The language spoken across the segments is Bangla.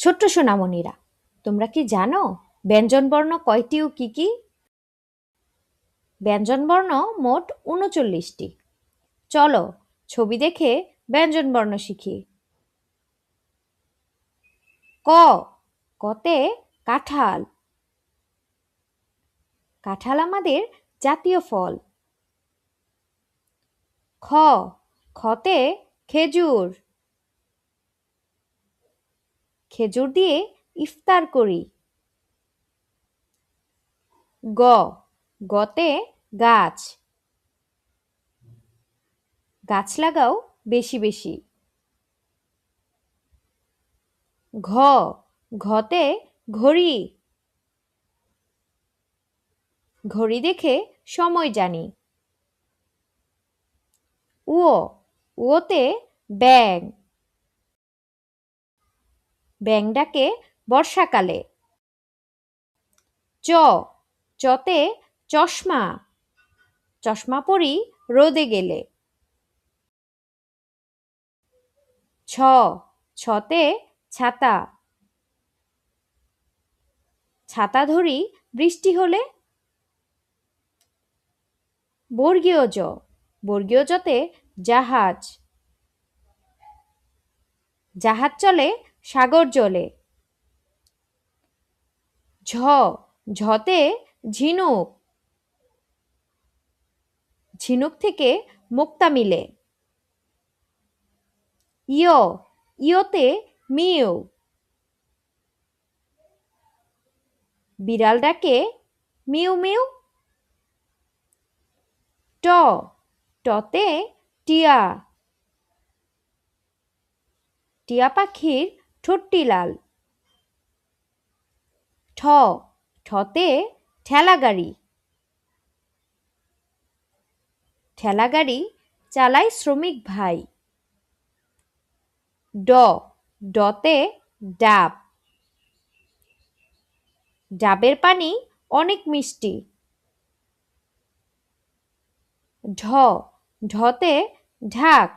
ছোট্ট সোনামণিরা, তোমরা কি জানো ব্যঞ্জনবর্ণ কয়টি ও কি কি? ব্যঞ্জনবর্ণ মোট ৩৯টি। চলো ছবি দেখে ব্যঞ্জনবর্ণ শিখি। ক, কতে কাঁঠাল। কাঁঠাল আমাদের জাতীয় ফল। খ, খতে খেজুর। খেজুর দিয়ে ইফতার করি। গ, গতে গাছ। গাছ লাগাও বেশি বেশি। ঘ, ঘতে ঘড়ি। ঘড়ি দেখে সময় জানি। উ, উতে ব্যাঙ। ব্যাঙ ডাকে বর্ষাকালে। চ, চতে চশমা। চশমা পরি রোদে গেলে। ছ, ছতে ছাতা। ছাতা ধরি বৃষ্টি হলে। বর্গীয় জ, বর্গীয় জতে জাহাজ। জাহাজ চলে সাগর জলে। ঝ, ঝতে ঝিনুক। ঝিনুক থেকে মুক্তা মিলে। ইয়, ইয়তে মিউ। বিড়াল ডাকে মিউ মিউ। ট, টতে টিয়া। টিয়া পাখির ঠোঁটটি লাল। ঠ, ঠতে ঠেলা গাড়ি। ঠেলা গাড়ি চালায় শ্রমিক ভাই। ড, ডতে ডাব। ডাবের পানি অনেক মিষ্টি। ঢ, ঢতে ঢাক।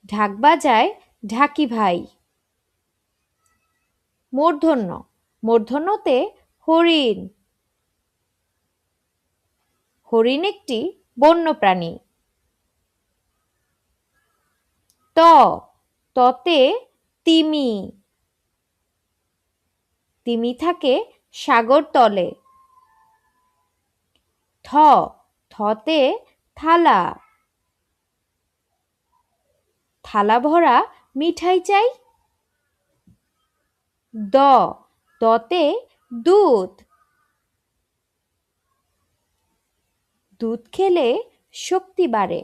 ঢাক বাজায় ঢাকি ভাই। মূর্ধন্য, মূর্ধন্যতে হরিণ। হরিণ একটি বন্য প্রাণী। ত, ততে তিমি। তিমি থাকে সাগর তলে। থ, থতে থালা। থালা ভরা মিঠাই চাই। দ, দতে দুধ। দুধ খেলে শক্তি বাড়ে।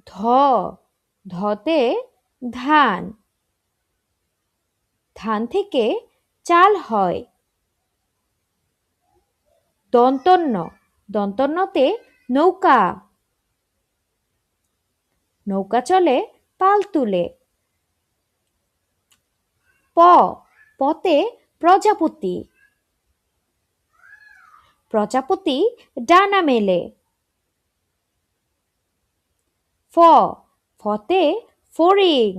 ধ, ধতে ধান। ধান থেকে চাল হয়। দন্তন্য, দন্তন্যতে নৌকা। নৌকা চলে পাল তুলে। প, পতে প্রজাপতি। প্রজাপতি ডানা মেলে। ফ, ফতে ফড়িং।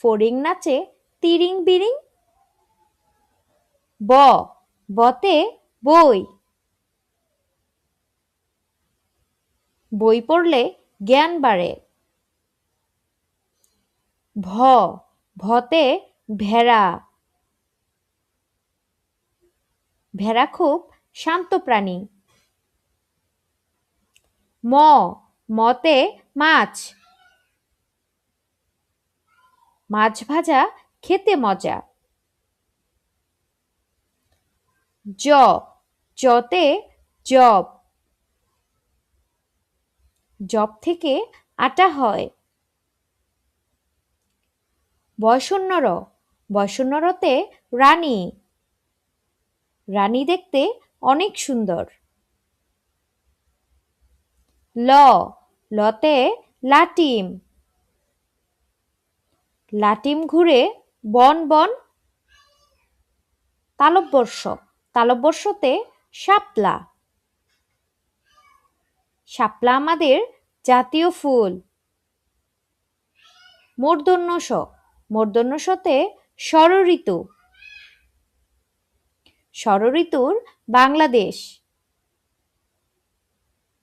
ফড়িং নাচে তিরিং বিরিং। ব, বতে বই। বই পড়লে জ্ঞান বাড়ে। ভ, ভতে ভেড়া। ভেড়া খুব শান্ত প্রাণী। ম, মতে মাছ। মাছ ভাজা খেতে মজা। জ, জতে জব। জব থেকে আটা হয়। বয়সন্নর, বয়সন্নরতে রানী। রানী দেখতে অনেক সুন্দর। ল, লতে লাটিম। লাটিম ঘুরে বন বন। তালব্বর্ষ, তালব্বর্ষতে শাপলা। শাপলা আমাদের জাতীয় ফুল। মূর্ধন্য ষ, মূর্ধন্য শতে ষড়ঋতু, ষড়ঋতুর বাংলাদেশ।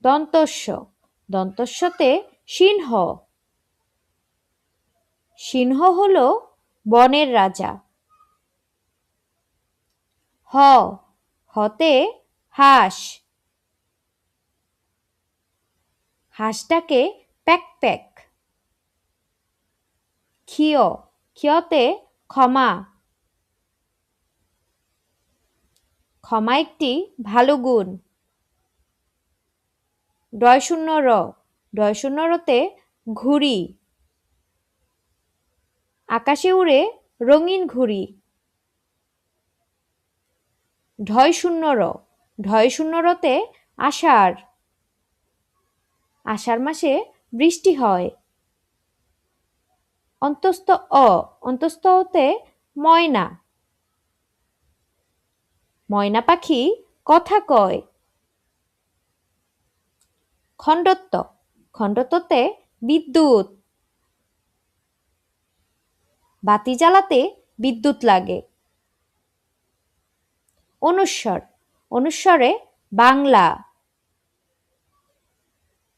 দন্তস্ব, দন্তস্বতে সিংহ, সিংহ হলো বনের রাজা। হ, হতে হাঁস, হাঁসটাকে প্যাক প্যাক। ক্ষিয়, ক্ষিয়তে ক্ষমা, ক্ষমা একটি ভালো গুণ। ডয় শূন্য র, ডয় শূন্য রতে ঘুড়ি, আকাশে উড়ে রঙিন ঘুড়ি। ঢয় শূন্য র, ঢয় শূন্য রতে আষাঢ়, আষাঢ় মাসে বৃষ্টি হয়। অন্তস্থ অ, অন্তস্থ অতে ময়না, ময়না পাখি কথা কয়। খণ্ডত্ব, খণ্ডত্বতে বিদ্যুৎ, বাতি জ্বালাতে বিদ্যুৎ লাগে। অনুস্বর, অনুস্বরে বাংলা,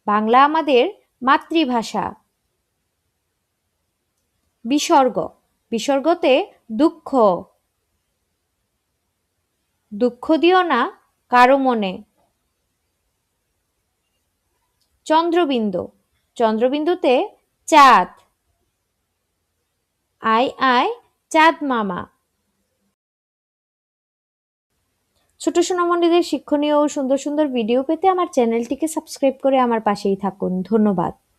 বাংলা আমাদের মাতৃভাষা। বিসর্গ, বিসর্গতে দুঃখ, দুঃখ দিও না কারো মনে। চন্দ্রবিন্দু, চন্দ্রবিন্দুতে চাঁদ, আয় আয় চাঁদ মামা। ছোট সোনামণিদের শিক্ষণীয় ও সুন্দর সুন্দর ভিডিও পেতে আমার চ্যানেলটিকে সাবস্ক্রাইব করে আমার পাশেই থাকুন। ধন্যবাদ।